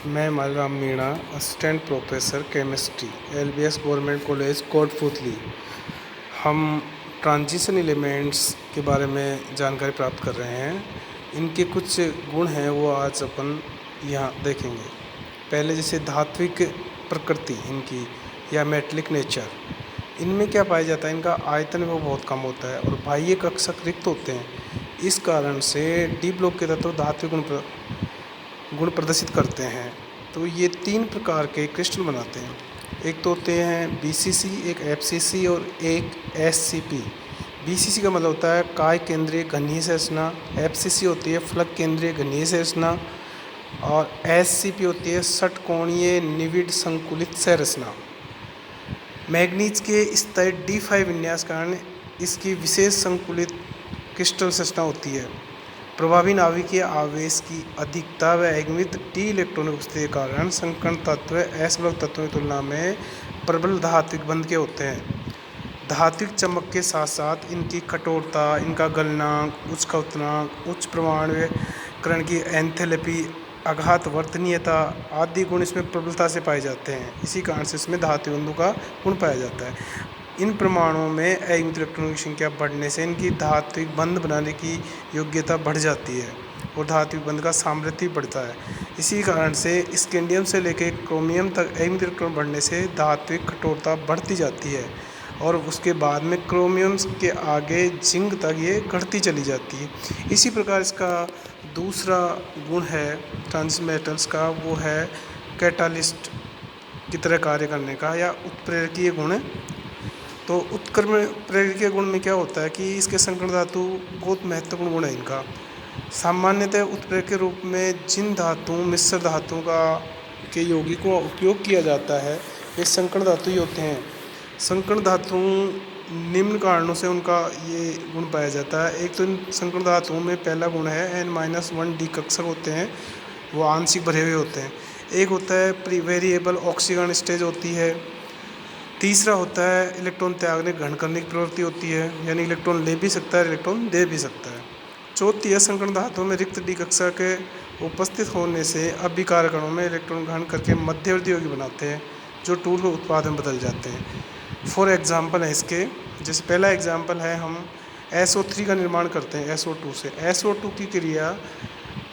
मैं Malram Meena, assistant professor chemistry, LBS government college Kotputli. हम transition elements के बारे में जानकारी प्राप्त कर रहे हैं। इनके कुछ गुण हैं वो आज अपन यहाँ देखेंगे। पहले जैसे धात्विक प्रकृति इनकी या मेटलिक नेचर, इनमें क्या पाया जाता है, इनका आयतन वो बहुत कम होता है और बाह्य कक्षक रिक्त होते हैं। इस कारण से डी ब्लॉक के तत्व धात्विक गुण प्रदर्शित करते हैं। तो ये 3 प्रकार के क्रिस्टल बनाते हैं। एक तो होते हैं बीसीसी, एक एफसीसी और एक एससीपी। बीसीसी का मतलब होता है काय केंद्रीय घनीय संरचना, एफसीसी होती है फलक केंद्रीय घनीय संरचना और एससीपी होती है षटकोणीय निविड संकुलित संरचना। मैग्नीज के स्तर D5 विन्यास कारण इसकी विशेष संकुलित क्रिस्टल संरचना होती है। प्रभावी नाभिकीय आवेश की अधिकता व अगमित डी इलेक्ट्रॉन उपस्थिति के कारण संकर्ण तत्व एस ब्लॉक तत्वों की तुलना में प्रबल धात्विक बंध के होते हैं। धात्विक चमक के साथ साथ इनकी कठोरता, इनका गलनांक, उच्च कवतनांक, उच्च परमाणुकरण की एंथैल्पी, आघात वर्तनीयता आदि गुण इसमें प्रबलता से पाए जाते हैं। इसी कारण से इसमें धात्विक बंधों का गुण पाया जाता है। इन परमाणुओं में अयुग्मित इलेक्ट्रॉनों की संख्या बढ़ने से इनकी धात्विक बंध बनाने की योग्यता बढ़ जाती है और धात्विक बंध का सामर्थ्य बढ़ता है। इसी कारण से स्कैंडियम से लेकर क्रोमियम तक अयुग्मित इलेक्ट्रॉन बढ़ने से धात्विक कठोरता बढ़ती जाती है और उसके बाद में क्रोमियम के आगे जिंक तक ये घटती चली जाती है। इसी प्रकार इसका दूसरा गुण है ट्रांजिशन मेटल्स का, वो है कैटालिस्ट की तरह कार्य करने का या उत्प्रेरकीय गुण। तो उत्क्रमण प्रेरकीय गुण में क्या होता है कि इसके संकरण धातु बहुत महत्वपूर्ण गुण है इनका। सामान्यतः उत्प्रेरक के रूप में जिन धातुओं मिश्र धातुओं के यौगिक का उपयोग किया जाता है वे संकरण धातु ही होते हैं। संकरण धातु निम्न कारणों से उनका ये गुण पाया जाता है। एक तो इन संकरण धातुओं में पहला गुण है N-1 डी कक्षक होते हैं, वो आंशिक भरे हुए होते हैं। एक होता है वेरिएबल ऑक्सीकरण स्टेज होती है। तीसरा होता है इलेक्ट्रॉन त्यागने ग्रहण करने की प्रवृत्ति होती है, यानी इलेक्ट्रॉन ले भी सकता है, इलेक्ट्रॉन दे भी सकता है। चौथी है संकरण धातुओं में रिक्त डी कक्षा के उपस्थित होने से अभिकार कणों में इलेक्ट्रॉन ग्रहण करके मध्यवर्ती यौगिक बनाते हैं जो टूल के उत्पाद में बदल जाते हैं। फॉर एग्जाम्पल है इसके, जैसे पहला एग्जाम्पल है हम SO3 का निर्माण करते हैं SO2 से। SO2 की क्रिया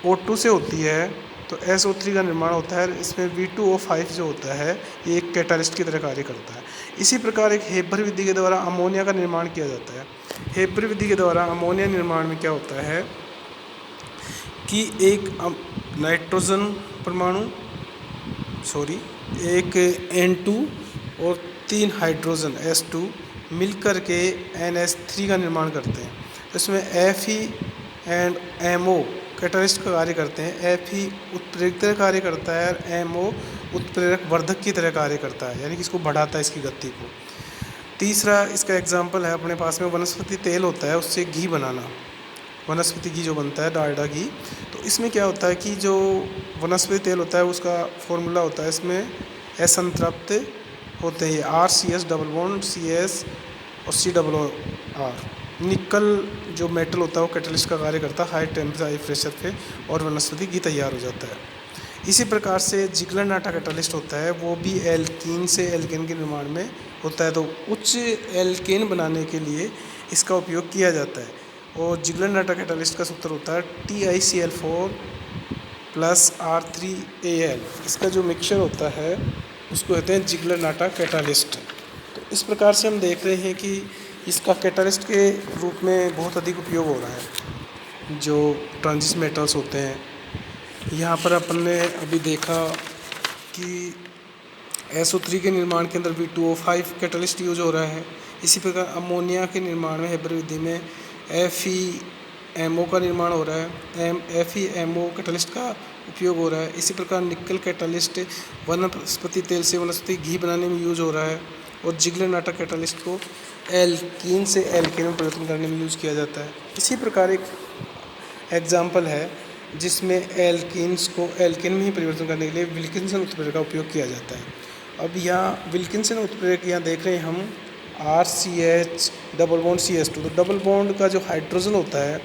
O2 से होती है तो SO3 का निर्माण होता है। इसमें V2O5 जो होता है ये एक कैटालिस्ट की तरह कार्य करता है। इसी प्रकार एक हेबर विधि के द्वारा अमोनिया का निर्माण किया जाता है। हेबर विधि के द्वारा अमोनिया निर्माण में क्या होता है कि एक नाइट्रोजन परमाणु एक N2 और 3 हाइड्रोजन S2 मिलकर के NH3 का निर्माण करते हैं। इसमें Fe एंड MO कैटालिस्ट का कार्य करते हैं। Fe उत्प्रेरक तरह कार्य करता है और MO उत्प्रेरक वर्धक की तरह कार्य करता है, यानी कि इसको बढ़ाता है इसकी गति को। तीसरा इसका एग्जाम्पल है अपने पास में वनस्पति तेल होता है, उससे घी बनाना, वनस्पति घी जो बनता है डालडा घी। तो इसमें क्या होता है कि जो वनस्पति तेल होता है उसका फॉर्मूला होता है, इसमें असंतृप्त होते हैं RCS डबल बॉन्ड CS और COOR। निकल जो मेटल होता है वो कैटलिस्ट का कार्य करता है हाई टेम्परेचर हाई प्रेशर पे और वनस्पति घी तैयार हो जाता है। इसी प्रकार से जिगलर नाटा कैटलिस्ट होता है, वो भी एल्कीन से एल्केन के निर्माण में होता है। तो उच्च एल्केन बनाने के लिए इसका उपयोग किया जाता है और जिगलर नाटा कैटलिस्ट का सूत्र होता है TiCl4 + R3Al। इसका जो मिक्सचर होता है उसको कहते हैं जिगलर नाटा कैटालिस्ट। तो इस प्रकार से हम देख रहे हैं कि इसका कैटालिस्ट के रूप में बहुत अधिक उपयोग हो रहा है जो ट्रांजिशन मेटल्स होते हैं। यहाँ पर अपन ने अभी देखा कि SO3 के निर्माण के अंदर V2O5 कैटालिस्ट यूज हो रहा है। इसी प्रकार अमोनिया के निर्माण में हेबर विधि में FeMO का निर्माण हो रहा है, FeMO कैटालिस्ट का उपयोग हो रहा है। इसी प्रकार निकल कैटालिस्ट वनस्पति तेल से वनस्पति घी बनाने में यूज हो रहा है और जिगलर नाटा कैटालिस्ट को एल्कीन से एल्केन में परिवर्तन करने में यूज किया जाता है। इसी प्रकार एक एग्जाम्पल है जिसमें एल्कीन्स को एल्केन में ही परिवर्तन करने के लिए विल्किंसन उत्प्रेरक का उपयोग किया जाता है। अब यहाँ विल्किंसन उत्प्रेरक यहाँ देख रहे हैं हम RCH डबल बॉन्ड CS2। तो डबल बॉन्ड का जो हाइड्रोजन होता है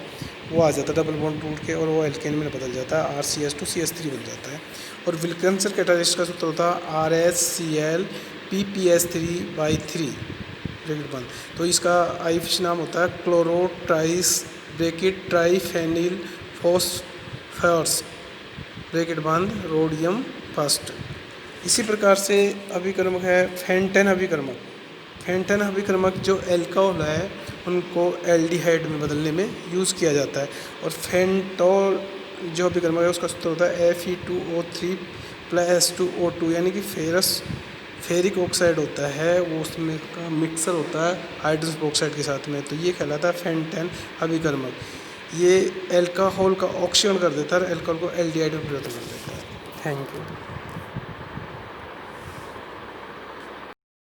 वो आ जाता है डबल बॉन्ड टूट के, और वो एल्केन में बदल जाता है, RCH2 CH3 बन जाता है। और विल्किंसन कैटालिस्ट का सूत्र होता है RHCl PPS3/3 ब्रैकेट बंद। तो इसका आईफिश नाम होता है क्लोरो ट्राइस ब्रैकेट ट्राइफेनिल फॉस्फोरस ब्रैकेट बंद रोडियम फर्स्ट। इसी प्रकार से अभिकर्मक है फेंटन अभिकर्मक। फेंटन अभिकर्मक जो एल्कोहल है उनको एल्डिहाइड में बदलने में यूज़ किया जाता है। और फेंटोल जो अभिकर्मक है उसका सूत्र होता है Fe2O3 + H2O2, यानी कि फेरिक ऑक्साइड होता है, वो उसमें का मिक्सर होता है हाइड्रोजन ऑक्साइड के साथ में, तो ये कहलाता है फेंटन अभिकर्मक। ये एल्कोहल का ऑक्सीकरण कर देता है, एल्कोहल को एल्डिहाइड में परिवर्तन कर देता है। Thank you.